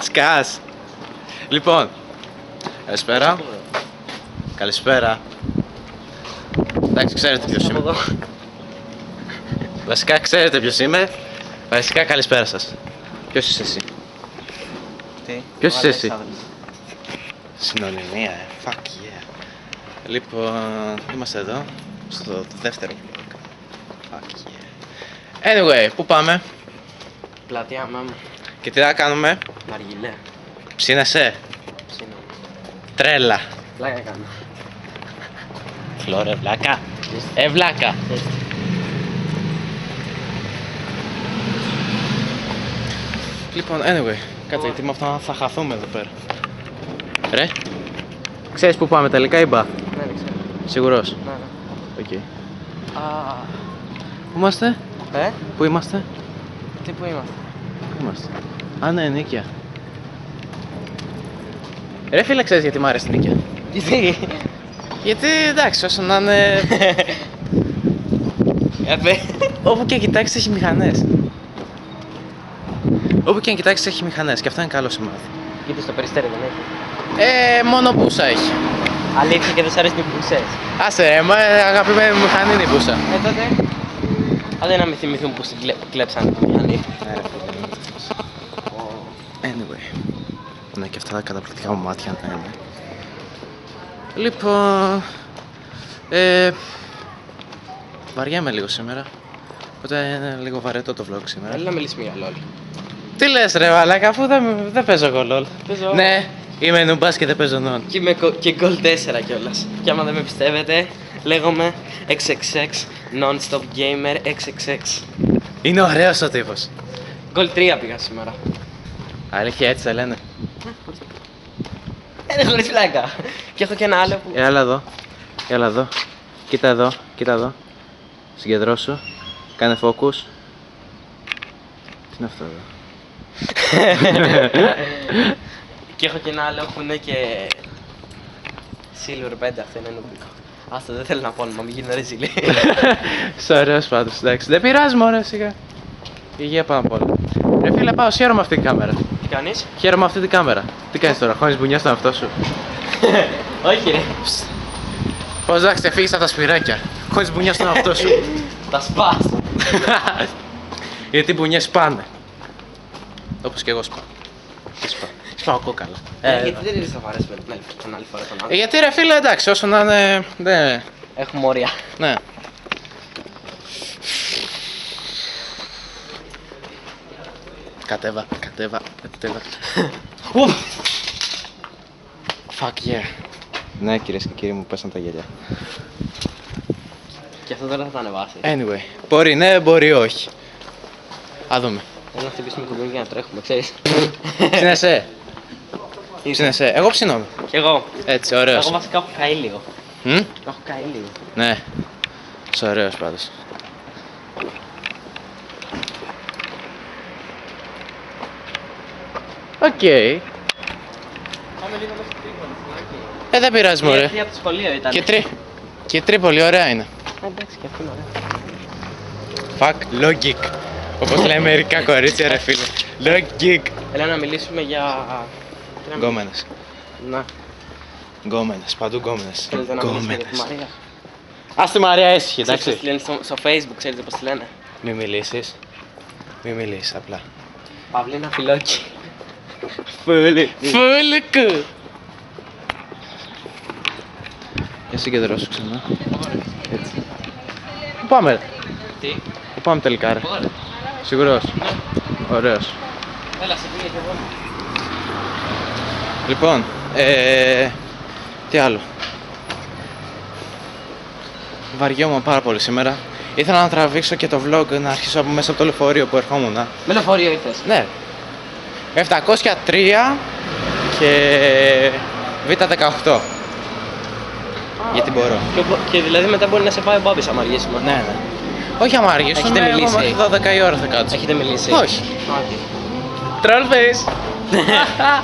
Σκάς. Λοιπόν, καλησπέρα. Καλησπέρα. Εντάξει, ξέρετε ποιος είμαι. Βασικά ξέρετε ποιος είμαι. Βασικά καλησπέρα σας. Ποιος είσαι εσύ? Τι? Ποιος είσαι εσύ? Συνωνυμία, fuck yeah. Λοιπόν, είμαστε εδώ, στο δεύτερο vlog. Fuck yeah. Anyway, πού πάμε? Πλατεία μάμα. Και τι θα κάνουμε? Ναργιλέ. Ψήνεσαι? Ψήνω. Τρέλα. Πλάκα κάνω. Φλόρε βλάκα. Βλάκα. Λοιπόν, anyway, κάτσε γιατί με αυτά θα χαθούμε εδώ πέρα. Ρε, ξέρεις πού πάμε τελικά ή μπα? Ναι, δεν ξέρω. Σίγουρος? Ναι, ναι. Οκ. Α, Πού είμαστε? Πού είμαστε? τι που είμαστε? Πού είμαστε? Α, ναι, Νίκαια. Ρε φίλε, ξέρεις γιατί μ' άρεσε η Νίκαια? Γιατί? Γιατί εντάξει, όσο να είναι. Όπου και κοιτάξεις έχει μηχανές. Όπου και κοιτάξεις έχει μηχανές και αυτό είναι καλό σημάδι. Κοίτα στο περιστέρι δεν έχει. Μόνο μπούσα έχει. Αλήθεια και δεν σ' αρέσει την μπουσές. Άσε ρε, αγαπημένη μου μηχανή είναι η μπούσα. Τότε. Αλλά να μην θυμηθούν που κλέψανε τη μηχανή. Anyway. Ναι, και αυτά τα καταπληκτικά μου μάτια να είναι. Λοιπόν. Βαριέμαι λίγο σήμερα. Οπότε είναι λίγο βαρετό το vlog σήμερα. Θέλει να μιλήσουμε για LOL. Τι λες ρε βαλάκα, αφού δεν παίζω εγώ LOL. Παίζω. Ναι, είμαι νουμπάς και δεν παίζω non. Και είμαι και Gold 4 κιόλας. Και άμα δεν με πιστεύετε, λέγομαι XXX Non-Stop Gamer XXX. Είναι ωραίος ο τύπος. Gold 3 πήγα σήμερα. Αλήθεια έτσι θα λένε. Είναι χωρίς φλάκα. Και έχω και ένα άλλο που... Έλα εδώ. Έλα εδώ. Κοίτα εδώ. Κοίτα εδώ. Συγκεντρώσου. Κάνε focus. Τι είναι αυτό εδώ? Και έχω και ένα άλλο που είναι και... Silver 5, αυτό είναι νουμπικό. Άστα, δεν θέλω να πω όνομα, μην γίνει ρεζίλη. Είσαι ωραίος πάντως, εντάξει. Δεν πειράζει μωρέ σιγά. Υγεία πάνω απ' όλα. Ρε φίλε πάω, χαίρομαι αυτή την κάμερα. Τι κάνεις? Χαίρομαι αυτή την κάμερα. Τι κάνεις τώρα, χώνεις μπουνιά στον εαυτό σου? Όχι ρε. Πώς εντάξει, θα φύγεις από τα σπυράκια. Χώνεις μπουνιά στον εαυτό σου. Τα σπάς. Γιατί οι μπουνιές σπάνε. Όπως και εγώ σπάω. Τι σπάω? Σπάω κόκαλα. Γιατί δεν είναι σοβαρές με την άλλη φορά τον άλλο. Γιατί ρε φίλε, εντάξει, όσο να είναι. Ναι. Έχουμε όρια. Ναι. Κατέβα. Fuck yeah. Ναι, κυρίες και κύριοι μου, πέσαν τα γέλια. Και αυτό τώρα θα τα ανεβάσει. Anyway, μπορεί ναι, μπορεί όχι. Α δούμε. Θέλω να χτυπήσουμε κουμπί για να τρέχουμε, ξέρεις. Ψήνεσαι. Ψήνεσαι. Εγώ ψήνομαι. Κι εγώ. Έτσι, ωραίος. Εγώ βασικά έχω καεί λίγο. Μμ? Έχω καεί λίγο. Ναι. Είσαι ωραίος πάντως. Οκ. Πάμε λίγο μέσα στο Τρίπολη. Δεν πειράζει μωρέ. Γιατί από το σχολείο ήταν. Και Τρίπολη, ωραία είναι. Εντάξει, και αυτό είναι ωραία. Fuck, logic. Όπως λέει μερικά κορίτσια ρε φίλε. Logic. Έλα να μιλήσουμε για... Γκόμενες. Να, Γκόμενες, παντού γκόμενες. θέλετε να μιλήσουμε για τη Μαρία. Ας τη Μαρία έσχη, Ξέρεις πώς εντάξει. τη λένε στο Facebook, ξέρετε πώς τη λένε. Μη μιλήσεις. Μη μιλήσεις απλά. Παυλίνα Φιλόκη. Φούλικου. Για συγκεντρώσου ξανά. Έτσι. Πού πάμε ρε? Τι? Πού πάμε τελικά ρε? Ωραία. Σίγουρος? Ωραίος. Έλα, σε πήγε και εγώ. Λοιπόν, τι άλλο? Βαριόμουν πάρα πολύ σήμερα. Ήθελα να τραβήξω και το vlog να αρχίσω από μέσα από το λεωφορείο που ερχόμουν. Με λεωφορείο ήρθες. Ναι. 703 και Β18. Γιατί μπορώ. Και δηλαδή μετά μπορεί να σε πάει ο Μπάμπης άμα αργήσουμε. Ναι, ναι. Όχι άμα αργήσουμε, Έχετε εγώ μιλήσει? μέχρι 12 η ώρα θα κάτσω. Έχετε μιλήσει? Όχι. Όχι. Troll face.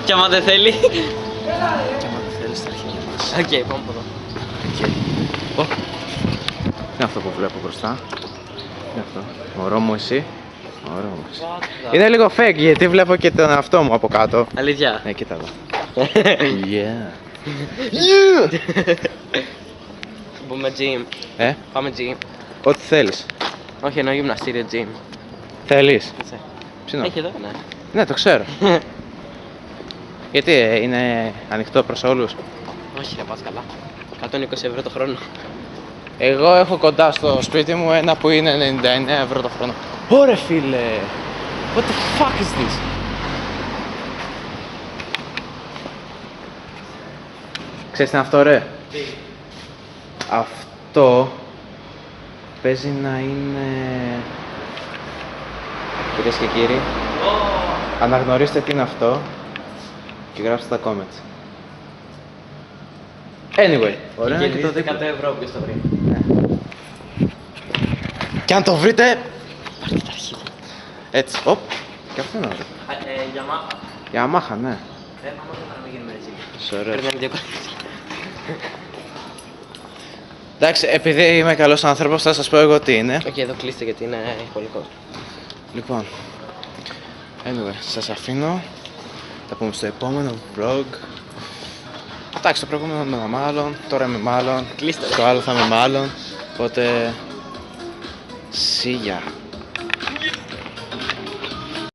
Κι άμα δεν θέλει. Και άμα δεν θέλεις θα αρχίσει μας. Οκ, πάμε από εδώ. Είναι αυτό που βλέπω μπροστά. Είναι αυτό. Μωρό μου εσύ. Ωραίο όμως. Είναι λίγο fake γιατί βλέπω και τον εαυτό μου από κάτω. Αλήθεια. Ναι, κοίτα εδώ. Yeah. Yeah! Πούμε gym. Πάμε gym. Ό,τι θέλεις. Όχι, εννοώ γυμναστήριο gym. Θέλεις. Κάτσε. Ψήνω. Έχει εδώ, ναι. Ναι, το ξέρω. Γιατί είναι ανοιχτό προς όλους. Όχι, ρε, πας καλά. 120 € το χρόνο. Εγώ έχω κοντά στο σπίτι μου ένα που είναι 99 € το χρόνο. Ωρε φίλε! What the fuck is this? Ξέρεις τι είναι αυτό ρε? Τι. Αυτό παίζει να είναι... Κυρίες και κύριοι, αναγνωρίστε τι είναι αυτό και γράψτε τα comments. Anyway, ωραία και το 100 € ποιος το βρει. Και αν το βρείτε, πάρτε τα αρχίδια. Έτσι, οπ, και αυτό είναι ωραίο. Yamaha. Yamaha, ναι. Πάμε να μην γίνουμε έτσι. Σωρές. Περιμένει 2 κορίτσια. Εντάξει, επειδή είμαι καλός άνθρωπος θα σας πω εγώ τι είναι. Όχι, εδώ κλείστε γιατί είναι ηχολικό. Λοιπόν, anyway, σας αφήνω. Θα πούμε στο επόμενο vlog. Εντάξει, το προηγούμενο είμαι μάλλον, τώρα είμαι μάλλον. Κλείστε. Το άλλο θα είμαι μάλλον. Οπότε, see ya.